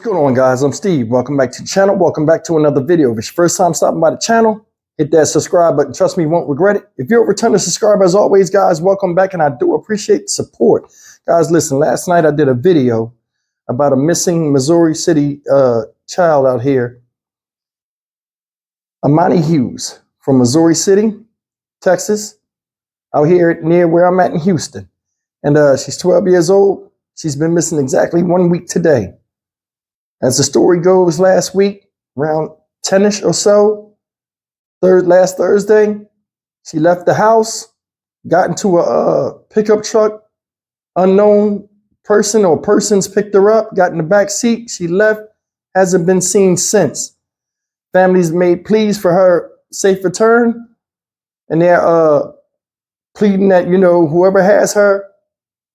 What's going on, guys? I'm Steve. Welcome back to the channel. Welcome back to another video. If it's your first time stopping by the channel, hit that subscribe button. Trust me, you won't regret it. If you're a returning subscriber, as always, guys, welcome back, and I do appreciate the support. Guys, listen, last night I did a video about a missing Missouri City child out here, Imani Hughes from Missouri City, Texas, out here near where I'm at in Houston. And she's 12 years old. She's been missing exactly 1 week today. As the story goes, last week, around 10-ish or so, last Thursday, she left the house, got into a pickup truck. Unknown person or persons picked her up, got in the back seat. She left, hasn't been seen since. Families made pleas for her safe return, and they're pleading that, whoever has her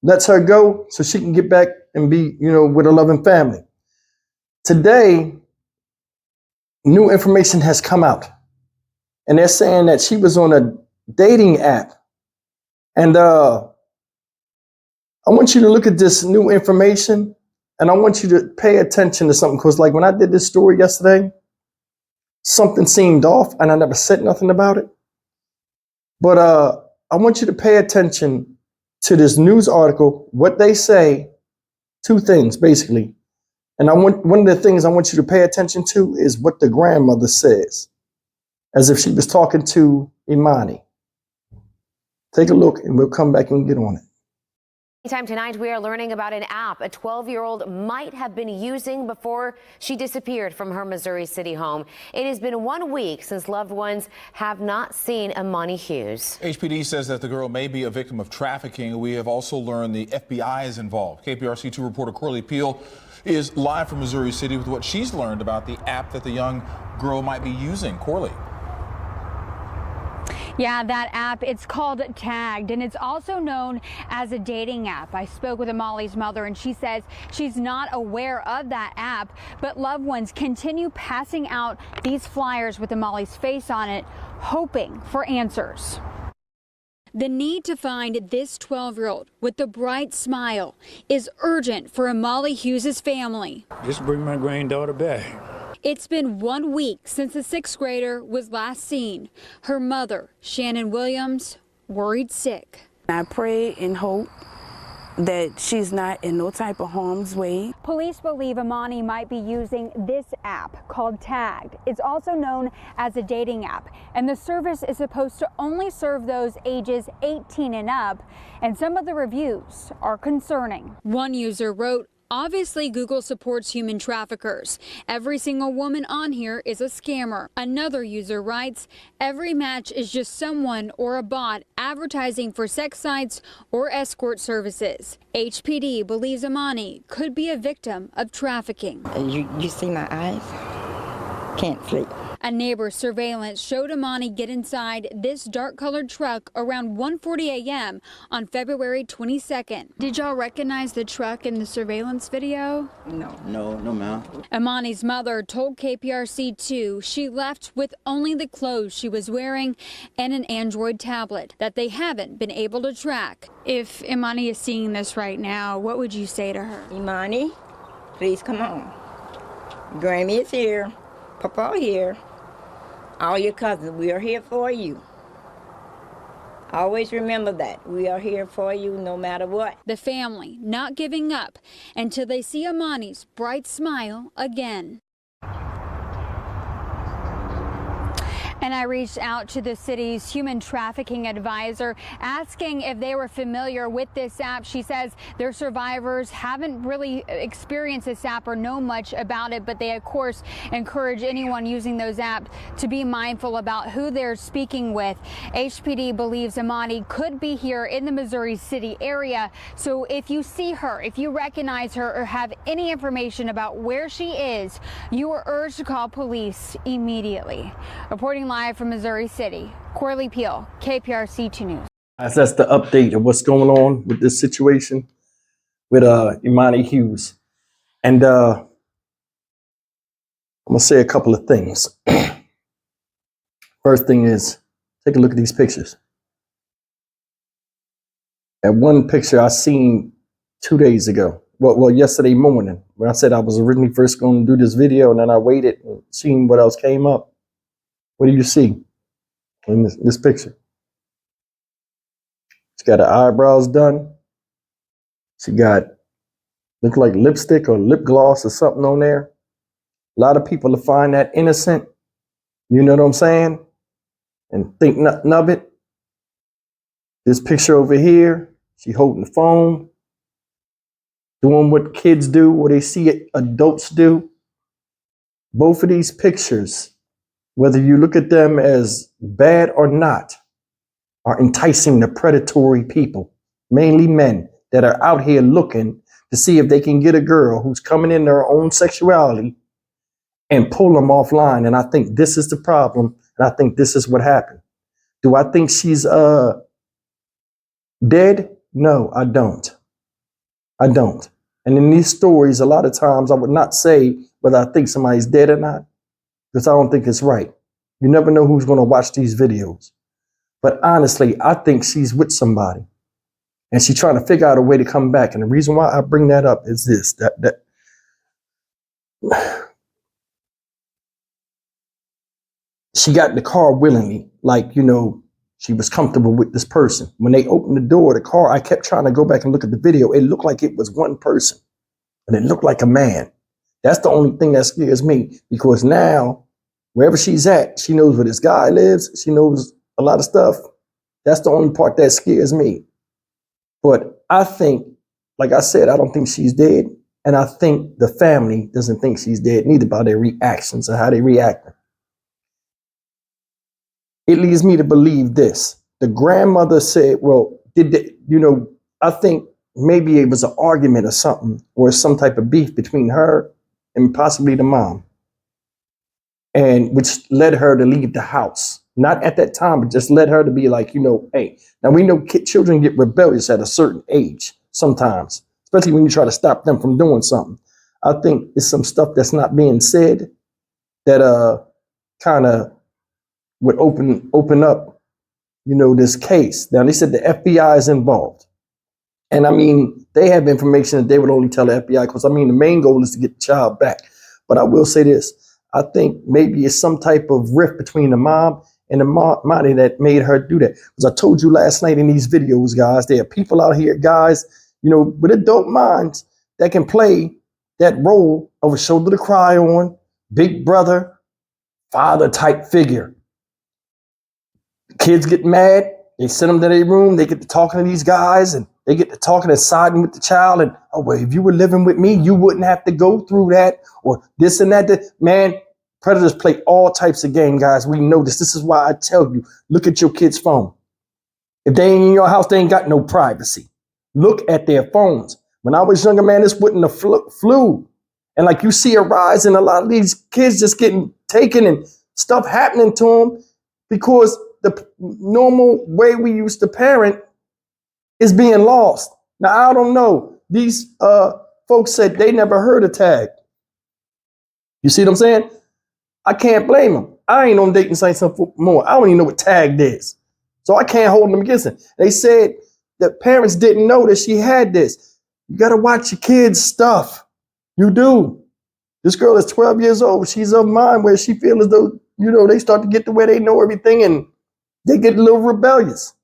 lets her go so she can get back and be, with a loving family. Today, new information has come out, and they're saying that she was on a dating app. And I want you to look at this new information, and I want you to pay attention to something, because like when I did this story yesterday, something seemed off, and I never said nothing about it. But I want you to pay attention to this news article, what they say, two things, basically. And one of the things I want you to pay attention to is what the grandmother says, as if she was talking to Imani. Take a look, and we'll come back and get on it. Anytime tonight, we are learning about an app a 12-year-old might have been using before she disappeared from her Missouri City home. It has been 1 week since loved ones have not seen Imani Hughes. HPD says that the girl may be a victim of trafficking. We have also learned the FBI is involved. KPRC2 reporter Corley Peel is live from Missouri City with what she's learned about the app that the young girl might be using. Corley. Yeah, that app, it's called Tagged, and it's also known as a dating app. I spoke with Imani's mother, and she says she's not aware of that app, but loved ones continue passing out these flyers with Imani's face on it, hoping for answers. The need to find this 12-year-old with the bright smile is urgent for Imani Hughes' family. Just bring my granddaughter back. It's been 1 week since the sixth grader was last seen. Her mother, Shannon Williams, worried sick. I pray and hope that she's not in no type of harm's way. Police believe Imani might be using this app called Tagged. It's also known as a dating app, and the service is supposed to only serve those ages 18 and up, and some of the reviews are concerning. One user wrote, "Obviously, Google supports human traffickers. Every single woman on here is a scammer." Another user writes, "Every match is just someone or a bot advertising for sex sites or escort services." HPD believes Imani could be a victim of trafficking. You see my eyes? Can't sleep. A neighbor's surveillance showed Imani get inside this dark-colored truck around 1:40 a.m. on February 22nd. Did y'all recognize the truck in the surveillance video? No, ma'am. Imani's mother told KPRC2 she left with only the clothes she was wearing and an Android tablet that they haven't been able to track. If Imani is seeing this right now, what would you say to her? Imani, please come on. Grammy is here. Papa here. All your cousins, we are here for you. Always remember that. We are here for you no matter what. The family not giving up until they see Imani's bright smile again. And I reached out to the city's human trafficking advisor asking if they were familiar with this app. She says their survivors haven't really experienced this app or know much about it, but they, of course, encourage anyone using those apps to be mindful about who they're speaking with. HPD believes Imani could be here in the Missouri City area. So if you see her, if you recognize her or have any information about where she is, you are urged to call police immediately. Reporting live from Missouri City, Corley Peel, KPRC2 News. That's the update of what's going on with this situation with Imani Hughes. And I'm going to say a couple of things. First thing is, take a look at these pictures. That one picture I seen 2 days ago, yesterday morning when I said I was originally first going to do this video, and then I waited and seen what else came up. What do you see in this picture? She got her eyebrows done. She got, look like lipstick or lip gloss or something on there. A lot of people will find that innocent. You know what I'm saying? And think nothing of it. This picture over here, she holding the phone, doing what kids do, what they see adults do. Both of these pictures, whether you look at them as bad or not, are enticing the predatory people, mainly men that are out here looking to see if they can get a girl who's coming in their own sexuality and pull them offline. And I think this is the problem. And I think this is what happened. Do I think she's dead? No, I don't. I don't. And in these stories, a lot of times I would not say whether I think somebody's dead or not, because I don't think it's right. You never know who's going to watch these videos. But honestly, I think she's with somebody. And she's trying to figure out a way to come back. And the reason why I bring that up is this, that she got in the car willingly, like, you know, she was comfortable with this person. When they opened the door of the car, I kept trying to go back and look at the video. It looked like it was one person, and it looked like a man. That's the only thing that scares me, because now, wherever she's at, she knows where this guy lives. She knows a lot of stuff. That's the only part that scares me. But I think, like I said, I don't think she's dead. And I think the family doesn't think she's dead, neither by their reactions or how they react. It leads me to believe this. The grandmother said, well, I think maybe it was an argument or something, or some type of beef between her and possibly the mom, and which led her to leave the house. Not at that time, but just led her to be like, hey, now we know children get rebellious at a certain age sometimes, especially when you try to stop them from doing something. I think it's some stuff that's not being said that kind of would open up, this case. Now, they said the FBI is involved. And I mean, they have information that they would only tell the FBI, because the main goal is to get the child back. But I will say this. I think maybe it's some type of rift between the mom and the mommy that made her do that. Because I told you last night in these videos, guys, there are people out here, guys, with adult minds that can play that role of a shoulder to cry on, big brother, father type figure. Kids get mad. They send them to their room. They get to talking to these guys, and they get to talking and siding with the child. And, oh, well, if you were living with me, you wouldn't have to go through that, or this and that. Man, predators play all types of games, guys. We know this. This is why I tell you, look at your kid's phone. If they ain't in your house, they ain't got no privacy. Look at their phones. When I was younger, man, this wouldn't have flew. And like you see a rise in a lot of these kids just getting taken and stuff happening to them because the normal way we used to parent is being lost. Now, I don't know. These folks said they never heard of tag. You see what I'm saying? I can't blame them. I ain't on dating sites no more. I don't even know what tagged is. So I can't hold them against it. They said that parents didn't know that she had this. You got to watch your kids' stuff. You do. This girl is 12 years old. She's of mine where she feels as though, they start to get to where they know everything and they get a little rebellious.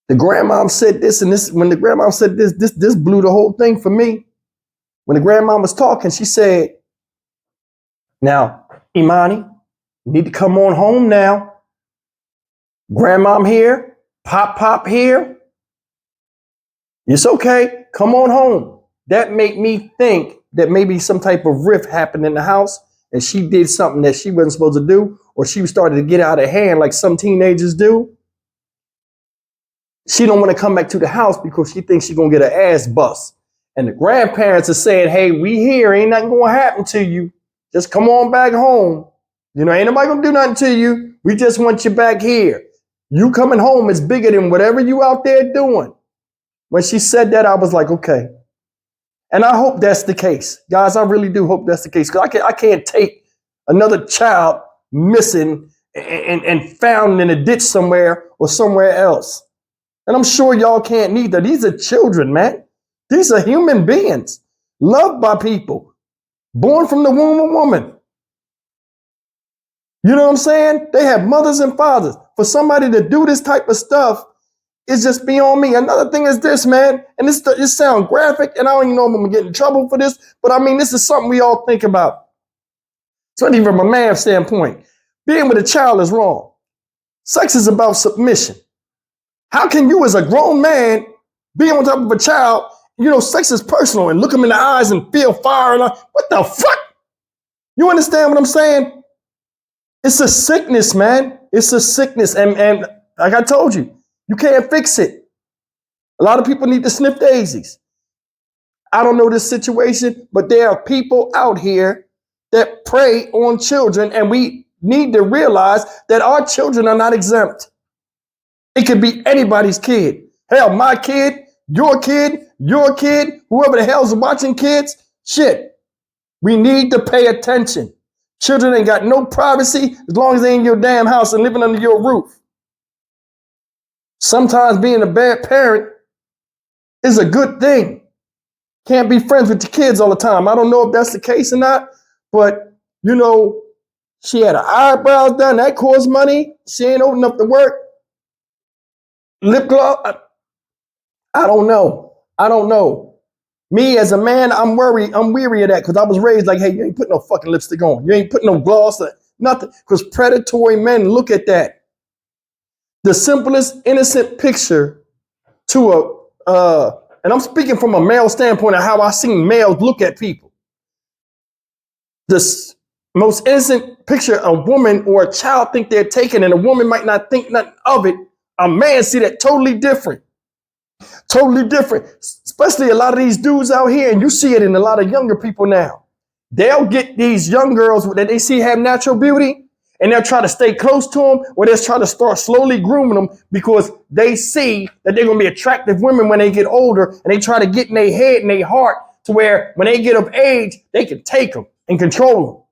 The grandmom said this, and this, when the grandmom said this blew the whole thing for me. When the grandmom was talking, she said, now, Imani, you need to come on home now. Grandmom here, pop here. It's okay, come on home. That made me think that maybe some type of rift happened in the house and she did something that she wasn't supposed to do, or she started to get out of hand like some teenagers do. She don't want to come back to the house because she thinks she's going to get her ass bust. And the grandparents are saying, hey, we here, ain't nothing going to happen to you. Just come on back home. Ain't nobody going to do nothing to you. We just want you back here. You coming home is bigger than whatever you out there doing. When she said that, I was like, okay. And I hope that's the case. Guys, I really do hope that's the case. Because I can't take another child missing and found in a ditch somewhere or somewhere else. And I'm sure y'all can't neither. These are children, man. These are human beings, loved by people, born from the womb of woman. You know what I'm saying? They have mothers and fathers. For somebody to do this type of stuff is just beyond me. Another thing is this, man, and this sounds graphic, and I don't even know if I'm gonna get in trouble for this, but I mean, this is something we all think about. Especially from a man's standpoint. Being with a child is wrong. Sex is about submission. How can you, as a grown man, be on top of a child? You know, sex is personal, and look them in the eyes and feel fire. And what the fuck? You understand what I'm saying? It's a sickness, man. It's a sickness. And like I told you, you can't fix it. A lot of people need to sniff daisies. I don't know this situation, but there are people out here that prey on children, and we need to realize that our children are not exempt. It could be anybody's kid. Hell, my kid, your kid, whoever the hell's watching kids. Shit, we need to pay attention. Children ain't got no privacy as long as they in your damn house and living under your roof. Sometimes being a bad parent is a good thing. Can't be friends with your kids all the time. I don't know if that's the case or not, but you know, she had her eyebrows done. That costs money. She ain't old enough to work. Lip gloss. I don't know. Me as a man, I'm worried. I'm weary of that because I was raised like, hey, you ain't putting no fucking lipstick on. You ain't putting no gloss or nothing. Because predatory men look at that. The simplest, innocent picture to and I'm speaking from a male standpoint of how I seen males look at people. The most innocent picture a woman or a child think they're taking, and a woman might not think nothing of it. A man see that totally different. Totally different. Especially a lot of these dudes out here, and you see it in a lot of younger people now. They'll get these young girls that they see have natural beauty, and they'll try to stay close to them, or they'll try to start slowly grooming them because they see that they're going to be attractive women when they get older, and they try to get in their head and their heart to where when they get of age, they can take them and control them.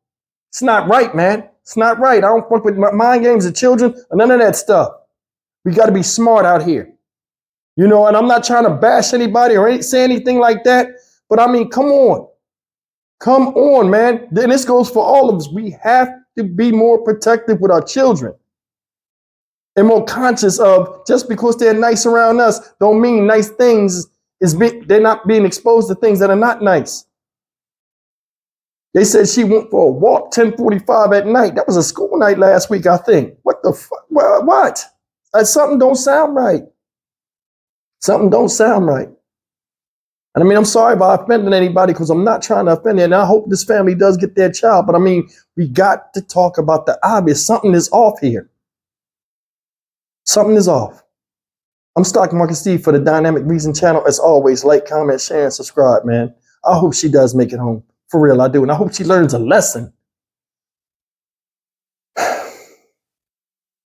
It's not right, man. It's not right. I don't fuck with mind games of children or none of that stuff. We got to be smart out here. You know, and I'm not trying to bash anybody or say anything like that, but I mean, come on. Come on, man. Then this goes for all of us. We have to be more protective with our children and more conscious of just because they're nice around us don't mean nice things they're not being exposed to things that are not nice. They said she went for a walk 10:45 at night. That was a school night last week, I think. What the fuck? What? Something don't sound right. Something don't sound right. And I mean, I'm sorry if I offended anybody because I'm not trying to offend you. And I hope this family does get their child. But I mean, we got to talk about the obvious. Something is off here. Something is off. I'm Stock Market Steve for the Dynamic Reason channel. As always, like, comment, share, and subscribe, man. I hope she does make it home. For real, I do. And I hope she learns a lesson.